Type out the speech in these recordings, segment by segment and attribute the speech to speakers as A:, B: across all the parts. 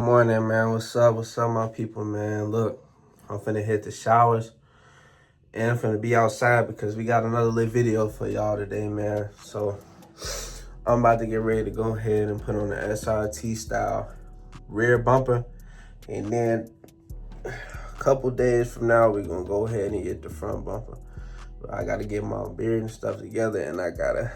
A: Morning, man. What's up? What's up, my people, man? Look, I'm finna hit the showers and I'm finna be outside because we got another lit video for y'all today, man. So I'm about to get ready to go ahead and put on the SRT style rear bumper, and then a couple days from now we're gonna go ahead and get the front bumper. But I gotta get my beard and stuff together, and I gotta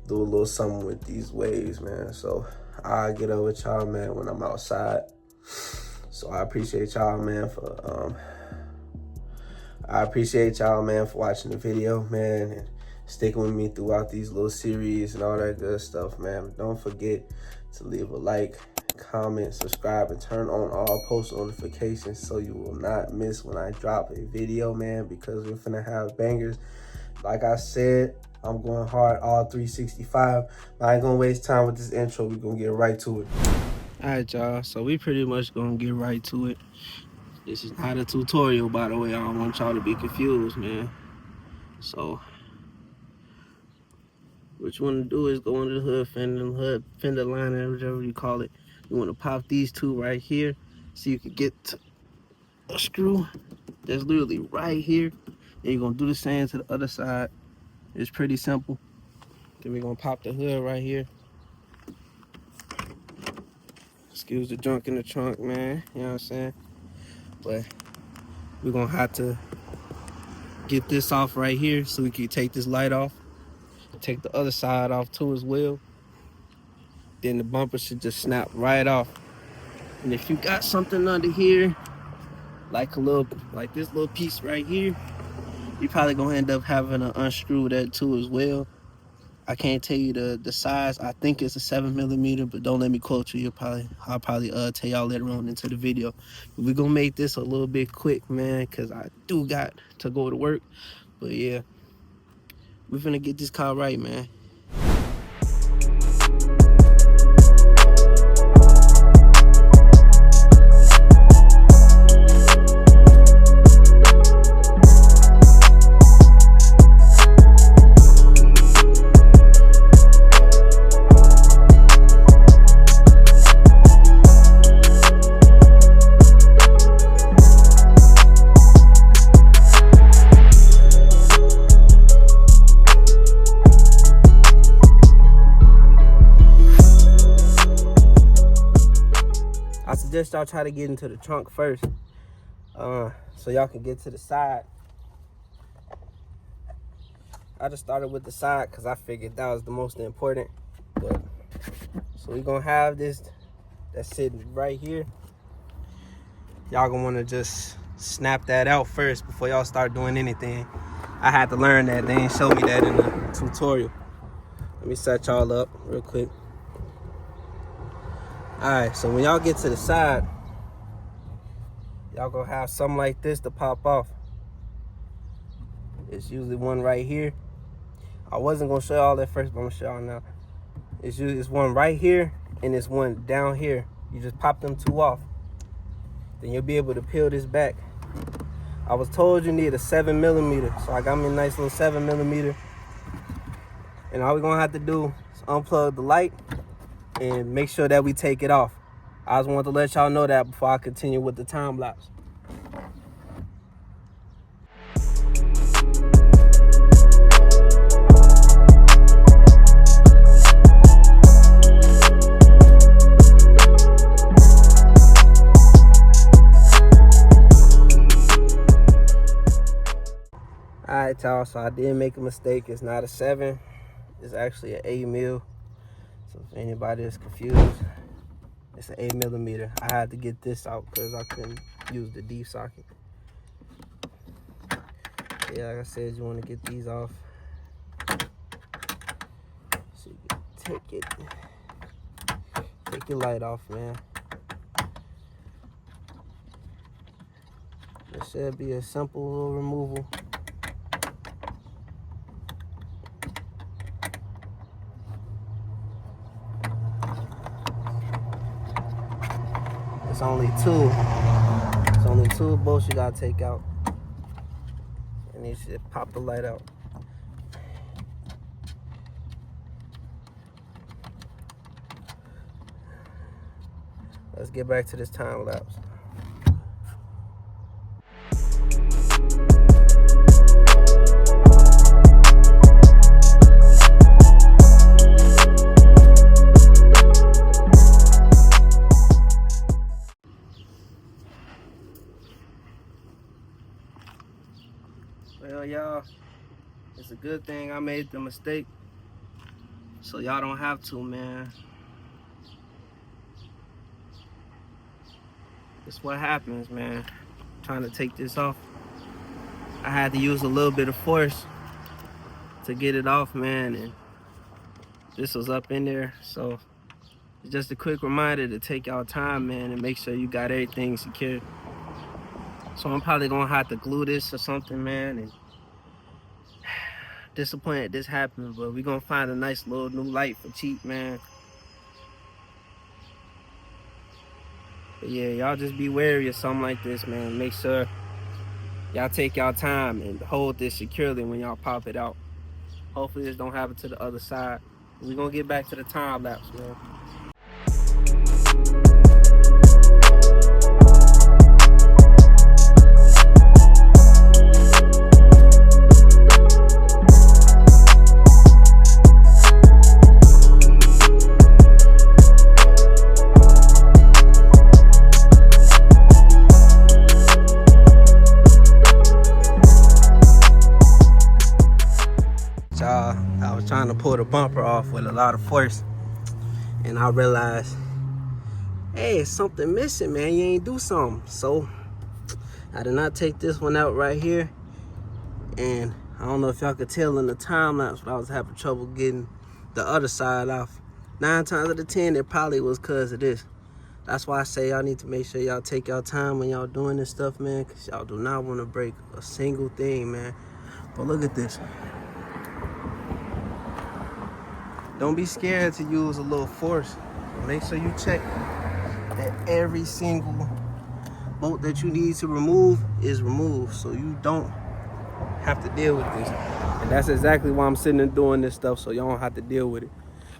A: do a little something with these waves, man. So I'll get up with y'all, man, when I'm outside. So I appreciate y'all, man, for watching the video, man, and sticking with me throughout these little series and all that good stuff, man. Don't forget to leave a like, comment, subscribe, and turn on all post notifications so you will not miss when I drop a video, man, because we're finna have bangers. Like I said, I'm going hard all 365. I ain't gonna waste time with this intro. We're gonna get right to it. All right, y'all. So we pretty much gonna get right to it. This is not a tutorial, by the way. I don't want y'all to be confused, man. So what you want to do is go under the hood, fender liner, whatever you call it. You want to pop these two right here so you can get a screw that's literally right here. And you're gonna do the same to the other side. It's pretty simple. Then we're gonna pop the hood right here. Excuse the junk in the trunk, man. You know what I'm saying? But we're gonna have to get this off right here so we can take this light off. Take the other side off too as well. Then the bumper should just snap right off. And if you got something under here, like this little piece right here, you're probably gonna end up having to unscrew that too as well. I can't tell you the size. I think it's a 7mm, but don't let me quote you. I'll probably tell y'all later on into the video. But we're gonna make this a little bit quick, man, because I do got to go to work. But yeah, we're finna get this car right, man. I suggest y'all try to get into the trunk first, so y'all can get to the side. I just started with the side because I figured that was the most important. But so we're gonna have this that's sitting right here. Y'all gonna want to just snap that out first before y'all start doing anything. I had to learn that. They ain't show me that in the tutorial. Let me set y'all up real quick. Alright, so when y'all get to the side, y'all gonna have something like this to pop off. It's usually one right here. I wasn't gonna show y'all that first, but I'm gonna show y'all now. It's one right here and it's one down here. You just pop them two off. Then you'll be able to peel this back. I was told you need a 7mm, so I got me a nice little 7mm. And all we're gonna have to do is unplug the light and make sure that we take it off. I just wanted to let y'all know that before I continue with the time lapse. Alright, y'all, so I did make a mistake. It's not a 7, it's actually an 8mm. So if anybody is confused, it's an 8mm. I had to get this out because I couldn't use the D socket. Yeah, like I said, you want to get these off. So you can take your light off, man. It should be a simple little removal. It's only two bolts you gotta take out. And you should pop the light out. Let's get back to this time lapse. Well, y'all, it's a good thing I made the mistake, so y'all don't have to, man. It's what happens, man. Trying to take this off, I had to use a little bit of force to get it off, man, and this was up in there. So it's just a quick reminder to take y'all time, man, and make sure you got everything secured. So I'm probably gonna have to glue this or something, man, and disappointed this happened, but we're gonna find a nice little new light for cheap, man. But yeah, y'all just be wary of something like this, man. Make sure y'all take y'all time and hold this securely when y'all pop it out. Hopefully this don't happen to the other side. We're gonna get back to the time lapse, man. I was trying to pull the bumper off with a lot of force, and I realized, hey, it's something missing, man. You ain't do something. So I did not take this one out right here, and I don't know if y'all could tell in the time lapse, but I was having trouble getting the other side off. 9 times out of 10, it probably was because of this. That's why I say y'all need to make sure y'all take y'all time when y'all doing this stuff, man, because y'all do not want to break a single thing, man. But look at this. Don't be scared to use a little force. Make sure you check that every single bolt that you need to remove is removed, so you don't have to deal with this. And that's exactly why I'm sitting and doing this stuff, so y'all don't have to deal with it.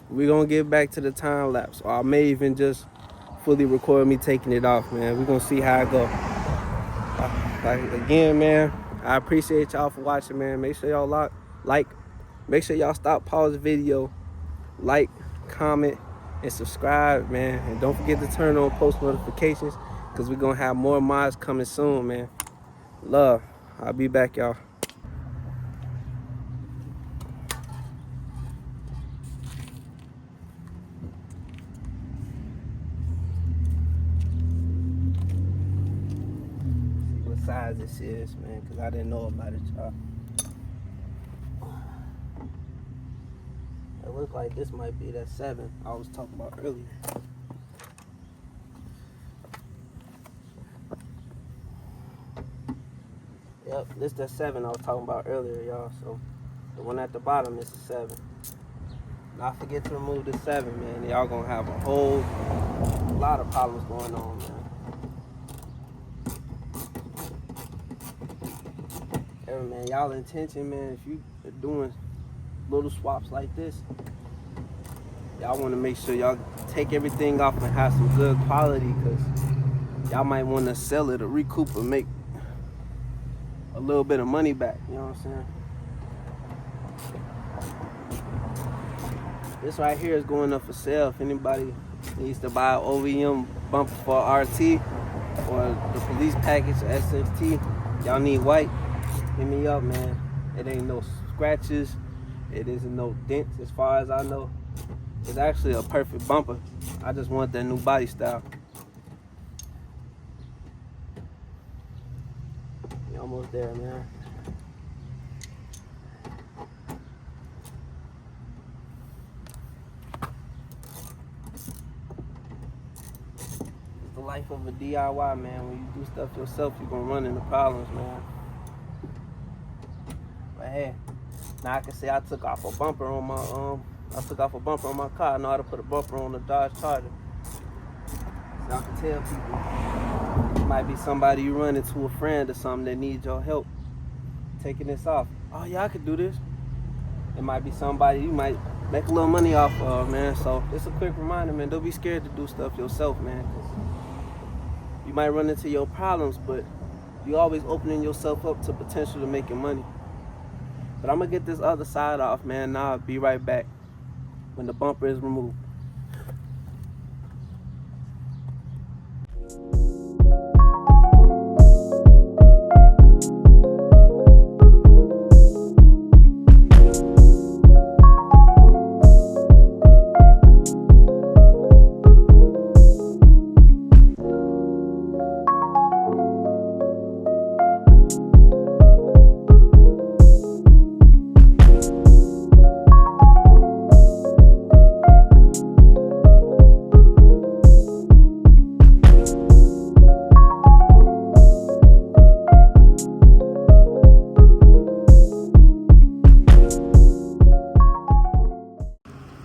A: We're gonna get back to the time lapse, or I may even just fully record me taking it off, man. We're gonna see how it go. Again, man, I appreciate y'all for watching, man. Make sure y'all make sure y'all stop, pause the video, like, comment, and subscribe, man. And don't forget to turn on post notifications, because we're gonna have more mods coming soon, man. Love. I'll be back, y'all. See what size this is, man, because I didn't know about it, y'all. It looks like this might be that 7 I was talking about earlier. Yep, this that 7 I was talking about earlier, y'all. So the one at the bottom is the 7. Not forget to remove the 7, man. Y'all gonna have a whole lot of problems going on, man. Hey, man, y'all intention, man, if you are doing little swaps like this, y'all want to make sure y'all take everything off and have some good quality, because y'all might want to sell it or recoup and make a little bit of money back. You know what I'm saying? This right here is going up for sale. If anybody needs to buy an OEM bumper for RT or the police package or SFT, y'all need white, hit me up, man. It ain't no scratches. It isn't no dents as far as I know. It's actually a perfect bumper. I just want that new body style. You're almost there, man. It's the life of a DIY, man. When you do stuff yourself, you're gonna run into problems, man. But hey, now I can say I took off a bumper on my car. I know how to put a bumper on the Dodge Charger. So I can tell people, it might be somebody you run into, a friend or something that needs your help taking this off. Oh yeah, I could do this. It might be somebody you might make a little money off of, man. So it's a quick reminder, man. Don't be scared to do stuff yourself, man. you might run into your problems, but you always opening yourself up to potential to making money. But I'm gonna get this other side off, man. Now I'll be right back when the bumper is removed.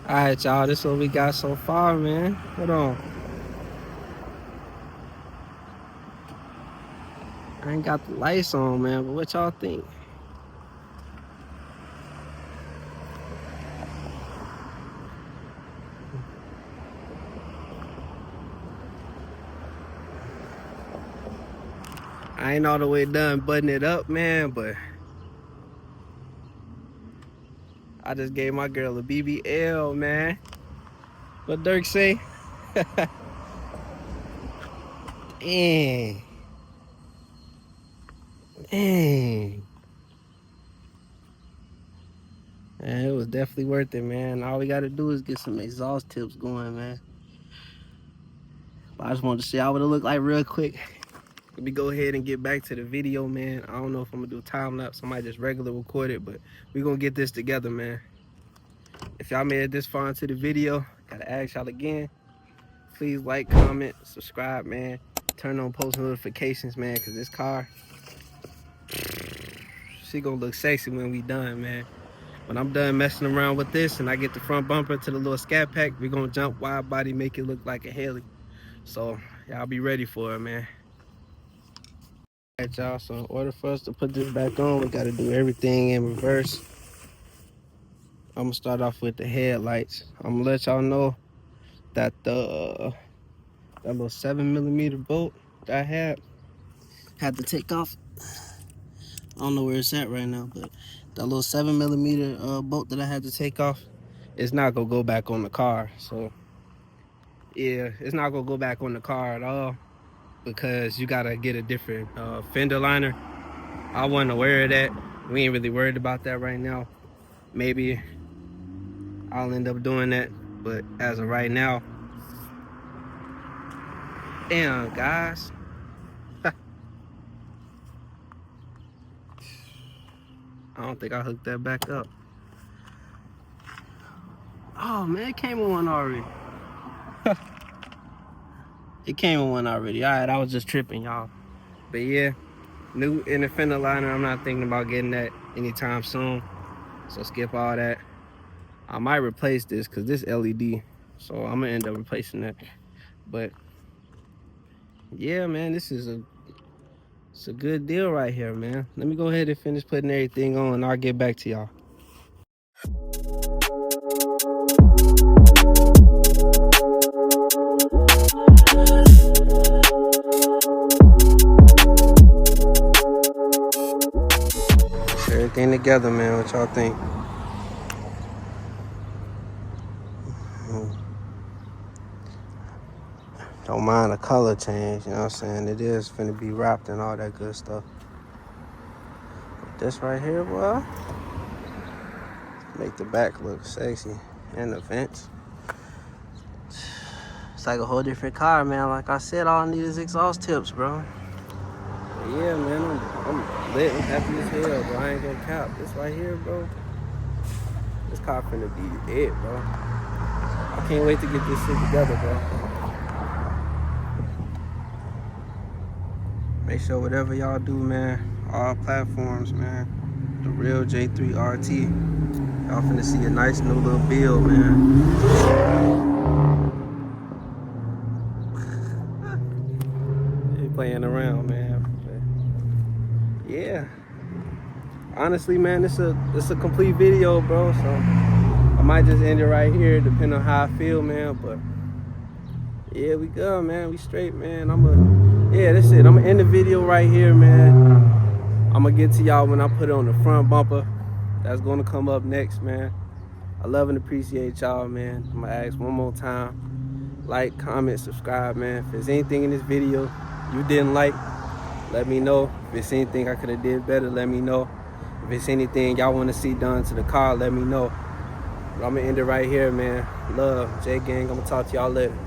A: Alright, y'all, this is what we got so far, man. Hold on. I ain't got the lights on, man, but what y'all think? I ain't all the way done buttoning it up, man, but I just gave my girl a BBL, man. What Dirk say? Dang. Dang. Man, it was definitely worth it, man. All we gotta do is get some exhaust tips going, man. But I just wanted to see how it look like real quick. Let me go ahead and get back to the video, man. I don't know if I'm gonna do a time lapse. I might just regular record it, but we gonna get this together, man. If y'all made it this far into the video, gotta ask y'all again. Please like, comment, subscribe, man. Turn on post notifications, man, because this car, she gonna look sexy when we done, man. When I'm done messing around with this and I get the front bumper to the little scat pack, we gonna jump wide body, make it look like a Haley. So y'all be ready for it, man. Alright, y'all, so in order for us to put this back on, we gotta do everything in reverse. I'm gonna start off with the headlights. I'm gonna let y'all know that that little 7mm bolt that I had to take off. I don't know where it's at right now, but that little 7mm bolt that I had to take off, it's not gonna go back on the car. So yeah, it's not gonna go back on the car at all, because you gotta get a different fender liner. I wasn't aware of that. We ain't really worried about that right now. Maybe I'll end up doing that, but as of right now, damn guys. I don't think I hooked that back up. Oh man, it came with one already. It came with one already. Alright, I was just tripping, y'all. But yeah, new inner fender liner. I'm not thinking about getting that anytime soon, so skip all that. I might replace this because this LED, so I'm gonna end up replacing that. But yeah, man, it's a good deal right here, man. Let me go ahead and finish putting everything on and I'll get back to y'all. Everything together, man. What y'all think? Don't mind the color change, you know what I'm saying? It is finna be wrapped and all that good stuff. But this right here, boy, make the back look sexy. And the vents. It's like a whole different car, man. Like I said, all I need is exhaust tips, bro. But yeah, man, I'm lit. I'm happy as hell, bro. I ain't gonna cap. This right here, bro. This car finna be it, bro. I can't wait to get this shit together, bro. Make sure whatever y'all do, man, all platforms, man, the real J3 RT, y'all finna see a nice new little build, man. They playing around, man. But yeah, honestly, man, it's a complete video, bro. So I might just end it right here, depending on how I feel, man. But Yeah, we good, man. We straight, man. Yeah, that's it. I'ma end the video right here, man. I'ma get to y'all when I put it on the front bumper. That's gonna come up next, man. I love and appreciate y'all, man. I'ma ask one more time. Like, comment, subscribe, man. If there's anything in this video you didn't like, let me know. If it's anything I could have did better, let me know. If it's anything y'all want to see done to the car, let me know. But I'm gonna end it right here, man. Love, J Gang. I'm gonna talk to y'all later.